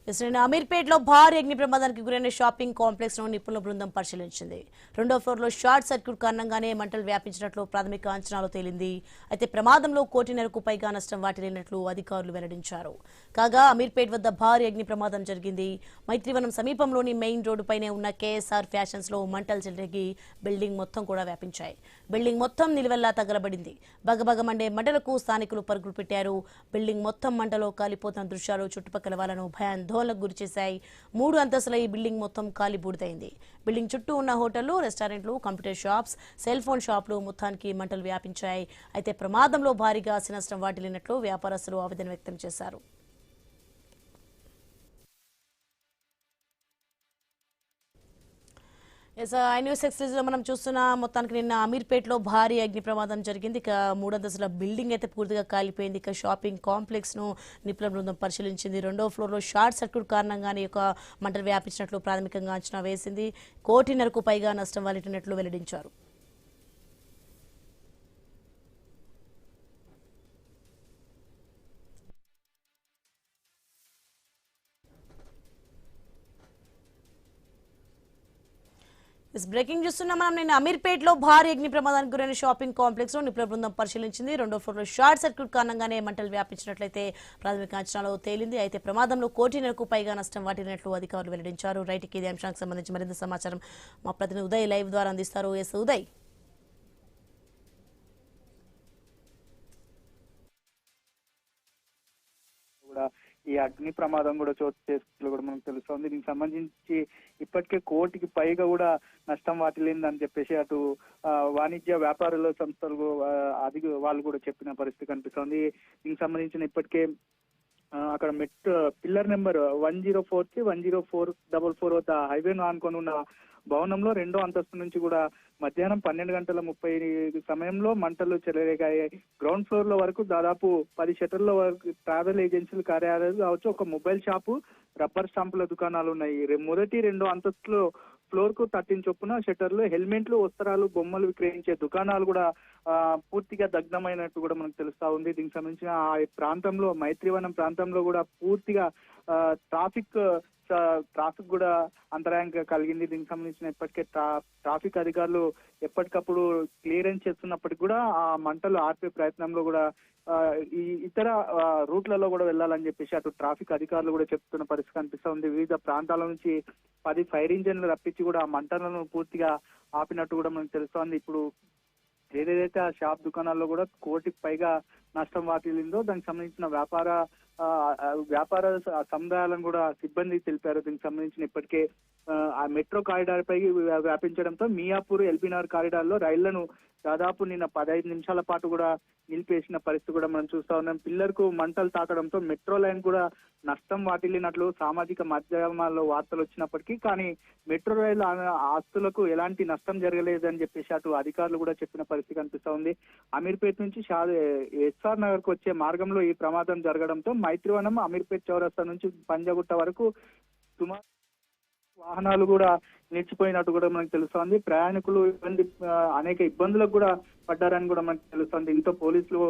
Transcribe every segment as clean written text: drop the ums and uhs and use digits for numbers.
అమీర్పేటలో భారీ అగ్ని ప్రమాదానికి గురైన షాపింగ్ కాంప్లెక్స్ ను నిపుణుల బృందం పరిశీలించింది. రెండో ఫ్లోర్ లో షార్ట్ సర్క్యూట్ కారణంగానే మంటలు వ్యాపించినట్లు ప్రాథమిక అంచనాలు తేలింది. అయితే ప్రమాదంలో కోటిన్నరకు పైగా నష్టం వాటిల్లినట్లు అధికారులు వెల్లడించారు. కాగా అమీర్పేట్ వద్ద భారీ అగ్ని ప్రమాదం జరిగింది. మైత్రివనం సమీపంలోని మెయిన్ రోడ్డుపైనే ఉన్న కేఎస్ఆర్ ఫ్యాషన్స్ లో మంటలు చెలరేగి బిల్డింగ్ మొత్తం కూడా వ్యాపించాయి. బిల్డింగ్ మొత్తం నిలువెల్లా తగలబడింది. బగబగ మండే మంటలకు స్థానికులు పరుగులు పెట్టారు. బిల్డింగ్ మొత్తం మంటలో కాలిపోతున్న దృశ్యాలు చుట్టుపక్కల వాళ్ళను భయాందోళనకు గురిచేశాయి. 3 అంతస్తుల ఈ బిల్డింగ్ మొత్తం కాలి బూడిదైంది. బిల్డింగ్ చుట్టూ ఉన్న హోటళ్లు, రెస్టారెంట్లు, కంప్యూటర్ షాప్స్, సెల్ ఫోన్ షాపులు మొత్తానికి మంటలు వ్యాపించాయి. అయితే ప్రమాదంలో భారీగా ఆస్తి నష్టం వాటిల్లినట్లు వ్యాపారస్తులు ఆవేదన వ్యక్తం చేశారు. న్యూస్ ఎక్స్క్లూజివ్ లో మనం చూస్తున్న మొత్తానికి నిన్న అమీర్పేటలో భారీ అగ్ని ప్రమాదం జరిగింది. ఇక 3 అంతస్తుల బిల్డింగ్ అయితే పూర్తిగా కాలిపోయింది. ఇక షాపింగ్ కాంప్లెక్స్ ను నిపుణుల బృందం పరిశీలించింది. రెండో ఫ్లోర్ లో షార్ట్ సర్క్యూట్ కారణంగానే ఒక మంటలు వ్యాపించినట్లు ప్రాథమికంగా అంచనా వేసింది. కోటిన్నరకు పైగా నష్టం వాటిల్లినట్లు వెల్లడించారు. బ్రేకింగ్ చూస్తున్నాం మనం. నిన్న అమీర్పేటలో భారీ అగ్ని ప్రమాదానికి గురైన షాపింగ్ కాంప్లెక్స్ లో నిపుణుల బృందం పరిశీలించింది. రెండో ఫ్లోర్ లో షార్ట్ సర్క్యూట్ కారణంగానే మంటలు వ్యాపించినట్లయితే ప్రాథమిక అంచనాలో తేలింది. అయితే ప్రమాదంలో కోటిన్నరకు పైగా నష్టం వాటిల్లినట్లు అధికారులు వెల్లడించారు. రైట్ కి ఇదే అంశానికి సంబంధించి మరింత సమాచారం మా ప్రతినిధి ఉదయ్ లైవ్ ద్వారా అందిస్తారు. ఎస్ ఉదయ్. ఈ అగ్ని ప్రమాదం కూడా చోటు చేసుకున్నట్లు కూడా మనకు తెలుస్తోంది. దీనికి సంబంధించి ఇప్పటికే కోటికి పైగా కూడా నష్టం వాటిల్లిందని చెప్పేసి అటు వాణిజ్య వ్యాపారుల సంస్థలు అది వాళ్ళు కూడా చెప్పిన పరిస్థితి కనిపిస్తోంది. దీనికి సంబంధించిన ఇప్పటికే అక్కడ పిల్లర్ నెంబర్ 104 10444 వద్ద హైవేను ఆనుకొని ఉన్న భవనంలో రెండో అంతస్తు నుంచి కూడా మధ్యాహ్నం 12:30 సమయంలో మంటలు చెలరేగాయి. గ్రౌండ్ ఫ్లోర్ లో వరకు దాదాపు 10 షట్టర్ల వరకు ట్రావెల్ ఏజెన్సీల కార్యాలయాలు కావచ్చు, ఒక మొబైల్ షాపు, రబ్బర్ స్టాంపుల దుకాణాలు ఉన్నాయి. మొదటి రెండో అంతస్తులో ఫ్లోర్ కు 13 చొప్పున షట్టర్లు, హెల్మెట్లు, వస్త్రాలు, బొమ్మలు విక్రయించే దుకాణాలు కూడా పూర్తిగా దగ్ధమైనట్టు కూడా మనకు తెలుస్తా ఉంది. దీనికి సంబంధించిన ఆ ప్రాంతంలో మైత్రివనం ప్రాంతంలో కూడా పూర్తిగా ట్రాఫిక్ కూడా అంతరాయం కలిగింది. దీనికి సంబంధించిన ఇప్పటికే ట్రాఫిక్ అధికారులు ఎప్పటికప్పుడు క్లియరెన్స్ చేస్తున్నప్పటికీ కూడా ఆ మంటలు ఆర్పే ప్రయత్నంలో కూడా ఈ ఇతర రూట్లలో కూడా వెళ్ళాలని చెప్పేసి అటు ట్రాఫిక్ అధికారులు కూడా చెప్తున్న పరిస్థితి కనిపిస్తా ఉంది. వివిధ ప్రాంతాల నుంచి 10 ఫైర్ ఇంజన్లు రప్పించి కూడా ఆ మంటలను పూర్తిగా ఆపినట్టు కూడా మనకు తెలుస్తోంది. ఇప్పుడు ఏదైతే ఆ షాప్ దుకాణాల్లో కూడా కోటికి పైగా నష్టం వాటిల్లిందో దానికి సంబంధించిన వ్యాపార సముదాయాలను కూడా సిబ్బంది తెలిపారు. దీనికి సంబంధించిన ఇప్పటికే ఆ మెట్రో కారిడార్ పై వ్యాపించడంతో మియాపూర్, ఎల్బీనగర్ కారిడార్ లో రైళ్లను దాదాపు నిన్న 15 నిమిషాల పాటు కూడా నిలిపేసిన పరిస్థితి కూడా మనం చూస్తా ఉన్నాం. పిల్లర్ కు మంటలు తాకడంతో మెట్రో లైన్ కూడా నష్టం వాటిల్లినట్లు సామాజిక మాధ్యమాల్లో వార్తలు వచ్చినప్పటికీ కానీ మెట్రో రైలు ఆస్తులకు ఎలాంటి నష్టం జరగలేదని చెప్పేసి అటు అధికారులు కూడా చెప్పిన పరిస్థితి కనిపిస్తా ఉంది. అమీర్పేట్ నుంచి ఎస్ఆర్ నగర్ కు వచ్చే మార్గంలో ఈ ప్రమాదం జరగడంతో మైత్రివనం, అమీర్పేట్ చౌరస్తా నుంచి పంజాగుట్ట వరకు సుమారు వాహనాలు కూడా నిలిచిపోయినట్టు కూడా మనకు తెలుస్తోంది. ప్రయాణికులు అనేక ఇబ్బందులకు కూడా పడ్డారని కూడా మనకు తెలుస్తోంది. దీంతో పోలీసులు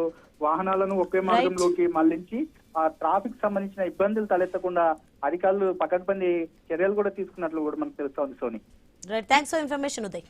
వాహనాలను ఒకే మార్గంలోకి మళ్లించి ఆ ట్రాఫిక్ సంబంధించిన ఇబ్బందులు తలెత్తకుండా అధికారులు పకడ్బందీ చర్యలు కూడా తీసుకున్నట్లు కూడా మనకు తెలుస్తోంది. Soni, thanks for information Uday.